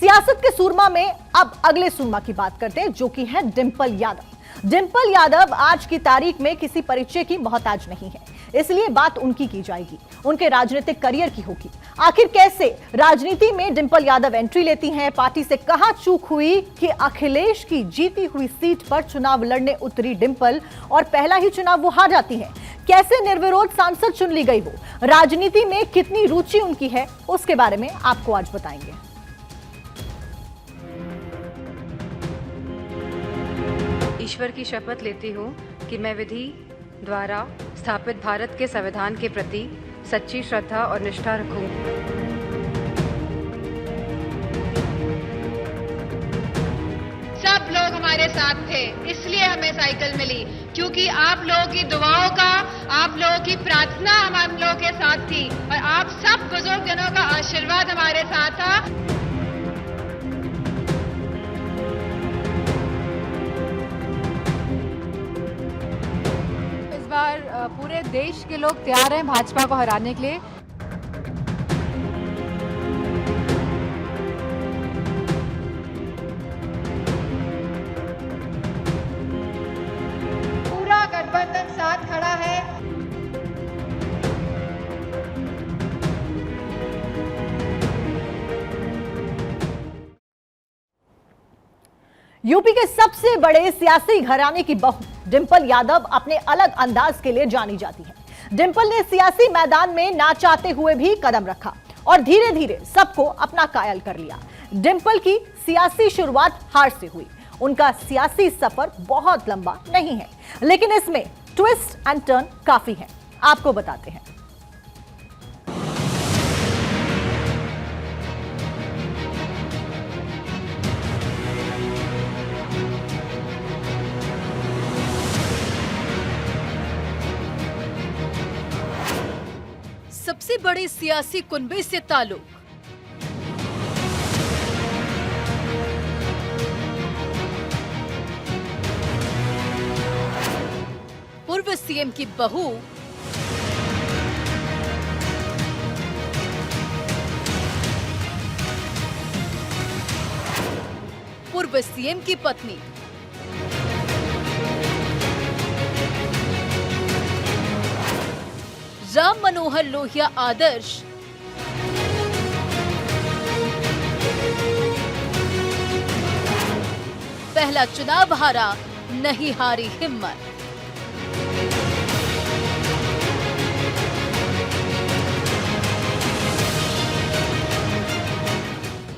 सियासत के सूरमा में अब अगले सूरमा की बात करते हैं, जो कि है डिंपल यादव। डिंपल यादव आज की तारीख में किसी परिचय की मोहताज नहीं है, इसलिए बात उनकी की जाएगी, उनके राजनीतिक करियर की होगी। आखिर कैसे राजनीति में डिंपल यादव एंट्री लेती हैं, पार्टी से कहां चूक हुई कि अखिलेश की जीती हुई सीट पर चुनाव लड़ने उतरी डिंपल और पहला ही चुनाव वो हार जाती हैं, कैसे निर्विरोध सांसद चुन ली गई वो, राजनीति में कितनी रुचि उनकी है, उसके बारे में आपको आज बताएंगे। ईश्वर की शपथ लेती हूँ कि मैं विधि द्वारा स्थापित भारत के संविधान के प्रति सच्ची श्रद्धा और निष्ठा रखूंगी। सब लोग हमारे साथ थे, इसलिए हमें साइकिल मिली, क्योंकि आप लोगों की दुआओं का, आप लोगों की प्रार्थना हम लोगों के साथ थी और आप सब बुजुर्ग जनों का आशीर्वाद हमारे साथ था। इस बार पूरे देश के लोग तैयार हैं भाजपा को हराने के लिए। पूरा गठबंधन साथ खड़ा है। यूपी के सबसे बड़े सियासी घराने की बहू डिंपल यादव अपने अलग अंदाज के लिए जानी जाती है। डिंपल ने सियासी मैदान में ना चाहते हुए भी कदम रखा और धीरे धीरे सबको अपना कायल कर लिया। डिंपल की सियासी शुरुआत हार से हुई, उनका सियासी सफर बहुत लंबा नहीं है, लेकिन इसमें ट्विस्ट एंड टर्न काफी है, आपको बताते हैं। सबसे बड़े सियासी कुनबे से ताल्लुक, पूर्व सीएम की बहू, पूर्व सीएम की पत्नी, राम मनोहर लोहिया आदर्श, पहला चुनाव हारा, नहीं हारी हिम्मत।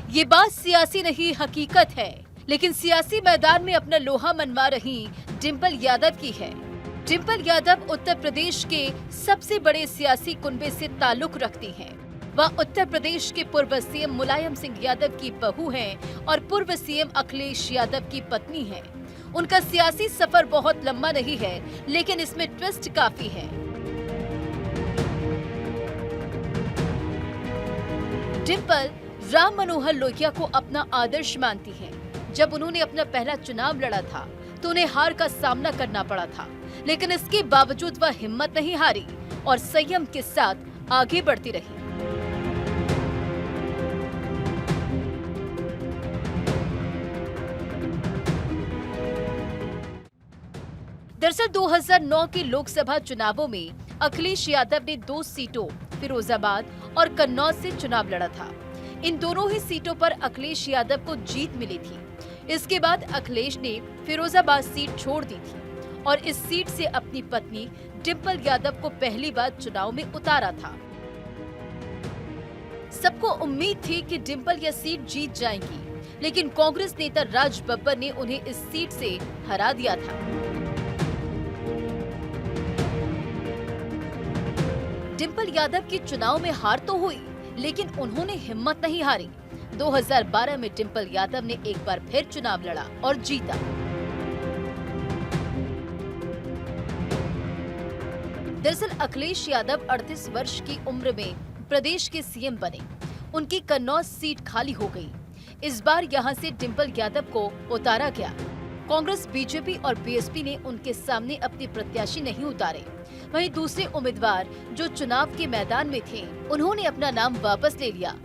ये बात सियासी नहीं हकीकत है, लेकिन सियासी मैदान में अपना लोहा मनवा रही डिंपल यादव की है। डिंपल यादव उत्तर प्रदेश के सबसे बड़े सियासी कुनबे से ताल्लुक रखती हैं। वह उत्तर प्रदेश के पूर्व सीएम मुलायम सिंह यादव की बहू हैं और पूर्व सीएम अखिलेश यादव की पत्नी हैं। उनका सियासी सफर बहुत लंबा नहीं है, लेकिन इसमें ट्विस्ट काफी है। डिंपल राम मनोहर लोहिया को अपना आदर्श मानती हैं। जब उन्होंने अपना पहला चुनाव लड़ा था तो उन्हें हार का सामना करना पड़ा था, लेकिन इसके बावजूद वह हिम्मत नहीं हारी और संयम के साथ आगे बढ़ती रही। दरअसल 2009 के लोकसभा चुनावों में अखिलेश यादव ने 2 सीटों फिरोजाबाद और कन्नौज से चुनाव लड़ा था। इन दोनों ही सीटों पर अखिलेश यादव को जीत मिली थी। इसके बाद अखिलेश ने फिरोजाबाद सीट छोड़ दी थी और इस सीट से अपनी पत्नी डिंपल यादव को पहली बार चुनाव में उतारा था। सबको उम्मीद थी कि डिंपल यह सीट जीत जाएंगी, लेकिन कांग्रेस नेता राज बब्बर ने उन्हें इस सीट से हरा दिया था। डिंपल यादव की चुनाव में हार तो हुई, लेकिन उन्होंने हिम्मत नहीं हारी। 2012 में डिंपल यादव ने एक बार फिर चुनाव लड़ा और जीता। दरअसल अखिलेश यादव 38 वर्ष की उम्र में प्रदेश के सीएम बने। उनकी कन्नौज सीट खाली हो गई। इस बार यहां से डिंपल यादव को उतारा गया। कांग्रेस, बीजेपी और बीएसपी ने उनके सामने अपने प्रत्याशी नहीं उतारे। वहीं दूसरे उम्मीदवार जो चुनाव के मैदान में थे, उन्होंने अपना नाम वापस ले लिया।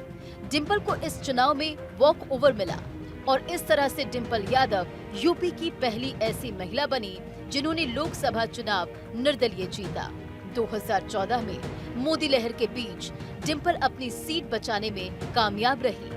डिंपल को इस चुनाव में वॉक ओवर मिला और इस तरह से डिंपल यादव यूपी की पहली ऐसी महिला बनी जिन्होंने लोकसभा चुनाव निर्दलीय जीता। 2014 में मोदी लहर के बीच डिंपल अपनी सीट बचाने में कामयाब रही।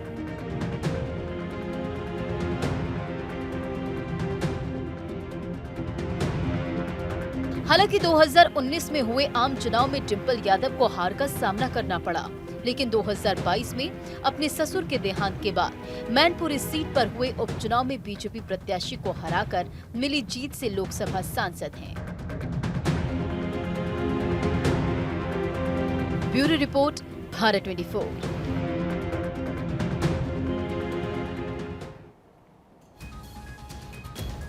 हालांकि 2019 में हुए आम चुनाव में डिंपल यादव को हार का सामना करना पड़ा, लेकिन 2022 में अपने ससुर के देहांत के बाद मैनपुरी सीट पर हुए उपचुनाव में बीजेपी प्रत्याशी को हराकर मिली जीत से लोकसभा सांसद हैं। Bureau report, Bharat 24।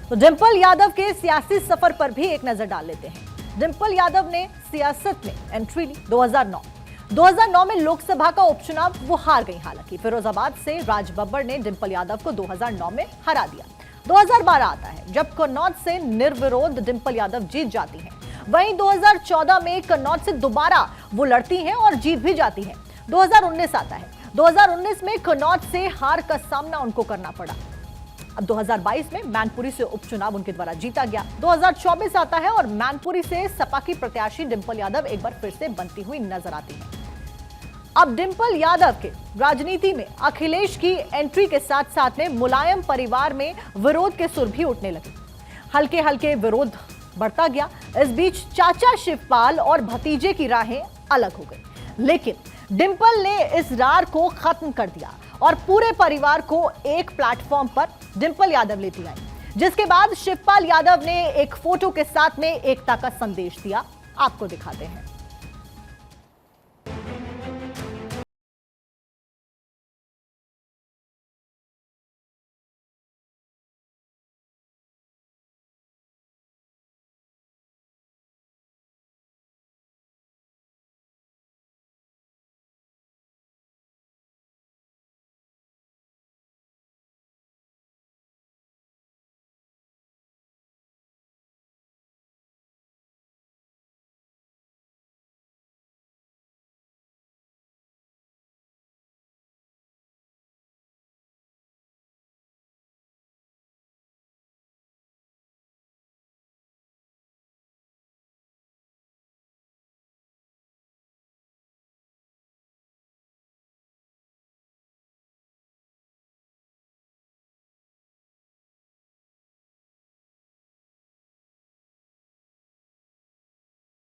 तो डिंपल यादव के सियासी सफर पर भी एक नजर डाल लेते हैं। डिंपल यादव ने सियासत में एंट्री ली 2009 में लोकसभा का उपचुनाव वो हार गई। हालांकि फिरोजाबाद से राज बब्बर ने डिंपल यादव को 2009 में हरा दिया। 2012 आता है जब कन्नौज से निर्विरोध डिंपल यादव जीत जाती हैं। वहीं 2014 में कन्नौज से दोबारा वो लड़ती हैं और जीत भी जाती हैं। 2019 आता है। 2019 में कन्नौज से हार का सामना उनको करना पड़ा। अब 2022 में मैनपुरी से उपचुनाव उनके द्वारा जीता गया। 2024 आता है और मैनपुरी से सपा की प्रत्याशी डिंपल यादव एक बार फिर से बनती हुई नजर आती है। अब डिंपल यादव के राजनीति में अखिलेश की एंट्री के साथ साथ में मुलायम परिवार में विरोध के सुर भी उठने लगे। हल्के हल्के विरोध बढ़ता गया। इस बीच चाचा शिवपाल और भतीजे की राहें अलग हो गई, लेकिन डिंपल ने इस रार को खत्म कर दिया और पूरे परिवार को एक प्लेटफॉर्म पर डिंपल यादव लेती आई, जिसके बाद शिवपाल यादव ने एक फोटो के साथ में एकता का संदेश दिया। आपको दिखाते हैं।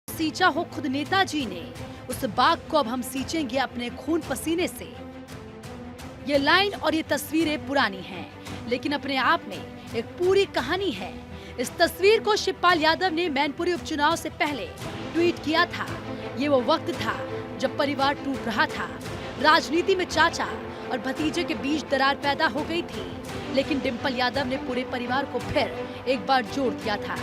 सींचा हो खुद नेताजी ने, उस बाग को अब हम सींचेंगे अपने खून पसीने से। ये लाइन और ये तस्वीरें पुरानी हैं, लेकिन अपने आप में एक पूरी कहानी है। इस तस्वीर को शिवपाल यादव ने मैनपुरी उपचुनाव से पहले ट्वीट किया था। ये वो वक्त था जब परिवार टूट रहा था। राजनीति में चाचा और भतीजे के बीच दरार पैदा हो गई थी, लेकिन डिंपल यादव ने पूरे परिवार को फिर एक बार जोड़ दिया था।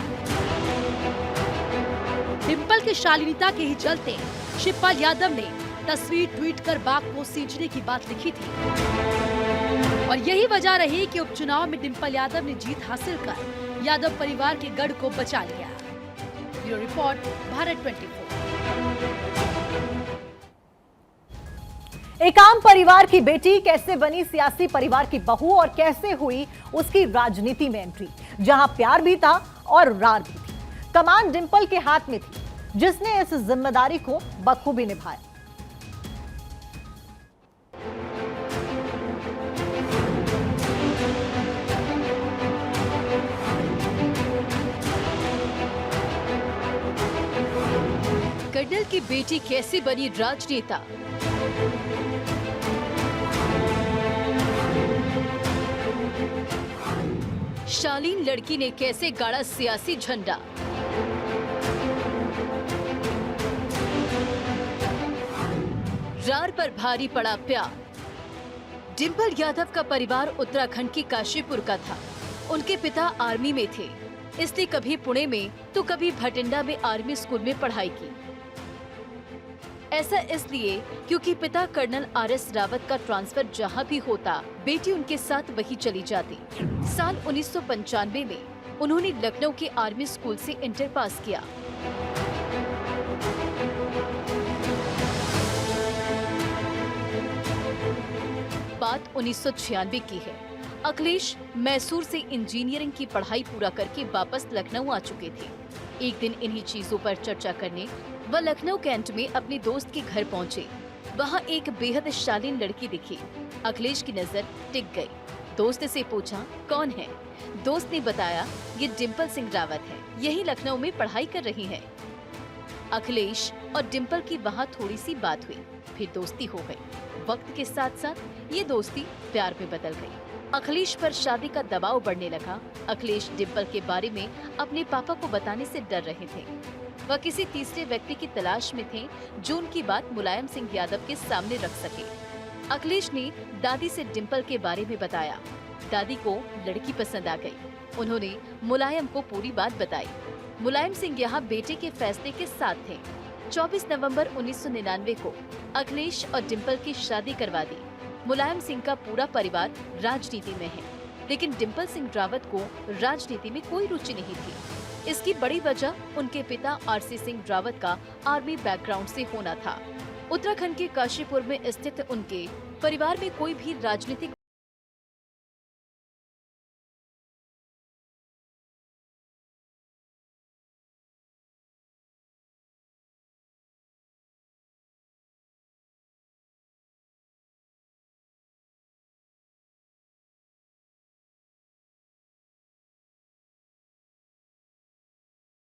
डिंपल के शालीनता के ही चलते शिवपाल यादव ने तस्वीर ट्वीट कर बाग को सींचने की बात लिखी थी और यही वजह रही कि उपचुनाव में डिंपल यादव ने जीत हासिल कर यादव परिवार के गढ़ को बचा लिया। Bureau report, Bharat 24। एक आम परिवार की बेटी कैसे बनी सियासी परिवार की बहू और कैसे हुई उसकी राजनीति में एंट्री, जहां प्यार भी था और रार भी थी। कमान डिंपल के हाथ में थी, जिसने इस जिम्मेदारी को बखूबी निभाया। कर्नल की बेटी कैसे बनी राजनेता। शालीन लड़की ने कैसे गाड़ा सियासी झंडा। रार पर भारी पड़ा प्यार। डिंपल यादव का परिवार उत्तराखंड की काशीपुर का था। उनके पिता आर्मी में थे, इसलिए कभी पुणे में तो कभी भटिंडा में आर्मी स्कूल में पढ़ाई की। ऐसा इसलिए क्योंकि पिता कर्नल RS रावत का ट्रांसफर जहां भी होता, बेटी उनके साथ वही चली जाती। साल 1995 में उन्होंने लखनऊ के आर्मी स्कूल से इंटर पास किया। बात 1996 की है। अखिलेश मैसूर से इंजीनियरिंग की पढ़ाई पूरा करके वापस लखनऊ आ चुके थे। एक दिन इन्हीं चीजों पर चर्चा करने वह लखनऊ कैंट में अपने दोस्त के घर पहुंचे। वहां एक बेहद शालीन लड़की दिखी। अखिलेश की नजर टिक गई। दोस्त से पूछा, कौन है? दोस्त ने बताया, ये डिंपल सिंह रावत है, यही लखनऊ में पढ़ाई कर रही है। अखिलेश और डिंपल की वहाँ थोड़ी सी बात हुई, फिर दोस्ती हो गई। वक्त के साथ साथ ये दोस्ती प्यार में बदल गई। अखिलेश पर शादी का दबाव बढ़ने लगा। अखिलेश डिंपल के बारे में अपने पापा को बताने से डर रहे थे। वह किसी तीसरे व्यक्ति की तलाश में थे जो उनकी बात मुलायम सिंह यादव के सामने रख सके। अखिलेश ने दादी से डिंपल के बारे में बताया। दादी को लड़की पसंद आ गई। उन्होंने मुलायम को पूरी बात बताई। मुलायम सिंह यहाँ बेटे के फैसले के साथ थे। 24 नवंबर 1999 को अखिलेश और डिंपल की शादी करवा दी। मुलायम सिंह का पूरा परिवार राजनीति में है, लेकिन डिंपल सिंह रावत को राजनीति में कोई रुचि नहीं थी। इसकी बड़ी वजह उनके पिता आरसी सिंह रावत का आर्मी बैकग्राउंड से होना था। उत्तराखंड के काशीपुर में स्थित उनके परिवार में कोई भी राजनीतिक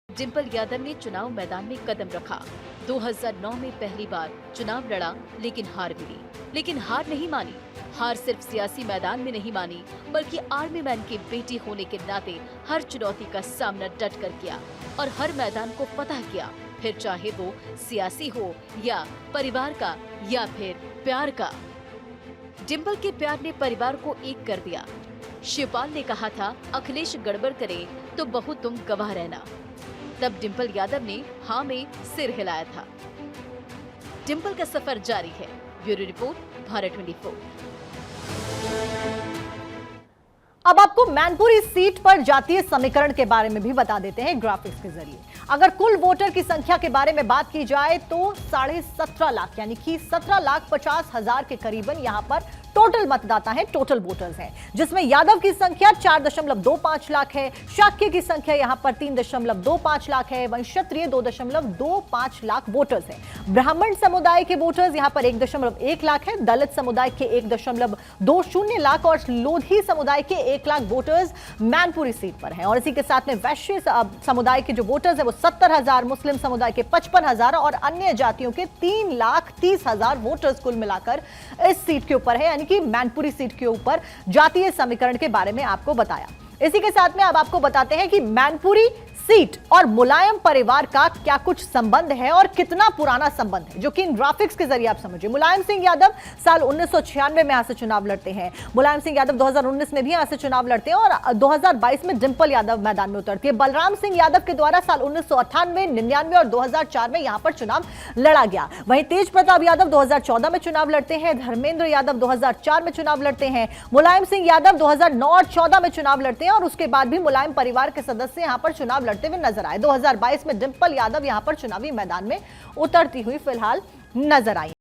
डिंपल यादव ने चुनाव मैदान में कदम रखा। 2009 में पहली बार चुनाव लड़ा, लेकिन हार मिली। लेकिन हार नहीं मानी। हार सिर्फ सियासी मैदान में नहीं मानी, बल्कि आर्मी मैन की बेटी होने के नाते हर चुनौती का सामना डट कर किया और हर मैदान को फतह किया, फिर चाहे वो सियासी हो या परिवार का या फिर प्यार का। डिंपल के प्यार ने परिवार को एक कर दिया। शिवपाल ने कहा था, अखिलेश गड़बड़ करे तो बहू तुम गवाह रहना। तब डिंपल यादव ने हाँ में सिर हिलाया था। डिंपल का सफर जारी है। Bureau report, Bharat 24। अब आपको मैनपुरी सीट पर जातीय समीकरण के बारे में भी बता देते हैं ग्राफिक्स के जरिए। अगर कुल वोटर की संख्या के बारे में बात की जाए तो 17.5 लाख यानी कि 17,50,000 के करीबन यहां पर टोटल मतदाता हैं, टोटल वोटर्स हैं, जिसमें यादव की संख्या 4.25 लाख है, शाक्य की संख्या यहां पर 3.25 लाख है, वहीं क्षत्रिय 2.25 लाख वोटर्स हैं। ब्राह्मण समुदाय के वोटर्स यहां पर 1.1 लाख है, दलित समुदाय के 1.20 लाख और लोधी समुदाय के 1 लाख वोटर्स मैनपुरी सीट पर हैं। और इसी के साथ में वैश्य समुदाय के जो वोटर्स है वो 70,000, मुस्लिम समुदाय के 55,000 और अन्य जातियों के 3,30,000 वोटर्स कुल मिलाकर इस सीट के ऊपर है, यानी कि मैनपुरी सीट के ऊपर जातीय समीकरण के बारे में आपको बताया। इसी के साथ में अब आपको बताते हैं कि मैनपुरी सीट और मुलायम परिवार का क्या कुछ संबंध है और कितना पुराना संबंध है, जो कि इन ग्राफिक्स के जरिए आप समझिए। मुलायम सिंह यादव साल 1996 में यहां से चुनाव लड़ते हैं। मुलायम सिंह यादव 2019 में भी यहां से चुनाव लड़ते हैं और 2022 में डिंपल यादव मैदान में उतरती है। बलराम सिंह यादव के द्वारा साल 1998, 99 और 2004 में यहां पर चुनाव लड़ा गया। वहीं तेज प्रताप यादव 2014 में चुनाव लड़ते हैं। धर्मेंद्र यादव 2004 में चुनाव लड़ते हैं। मुलायम सिंह यादव 2009 और 14 में चुनाव लड़ते हैं और उसके बाद भी मुलायम परिवार के सदस्य यहां पर चुनाव लड़ते हुए नजर आए। 2022 में डिंपल यादव यहां पर चुनावी मैदान में उतरती हुई फिलहाल नजर आई।